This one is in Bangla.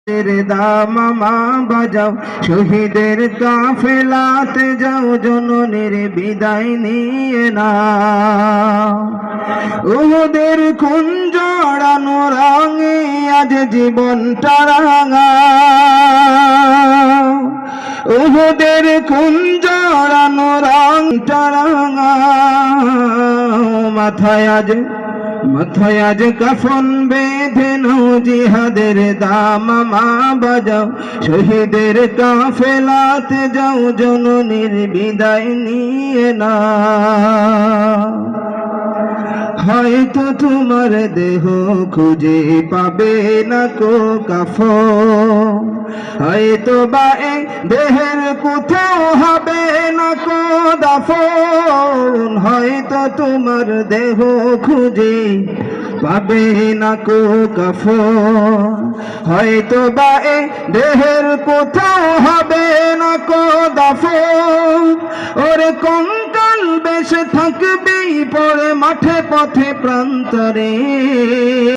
দামামা বাজাও, শহীদের কাফেলাতে যাও, জননীর বিদায় নিয়ে নাও। উহুদের খুন জড়ানো রঙে আজ জীবনটা রাঙা, উহুদের খুন জড়ানো রংটা রাঙা। মাথায় আজ কাফন বেঁধে নাও, জিহাদের দামামা বাজাও, শহীদের কাফেলাতে যাও, জননীর বিদায় নিয়ে নাও। হয়তো তোমার দেহ খুঁজে পাবে না কো কাফন, হয়তো বা এই দেহের কোথাও হবে না কো দাফন, হয়তো তোমার দেহ খুঁজে পাবে না কো কাফন, হয়তো বা এই দেহের কোথাও হবে না কো দাফন। ওরে কঙ্কাল বেশে থাকবেই পড়ে মাঠে পথে প্রান্তরে।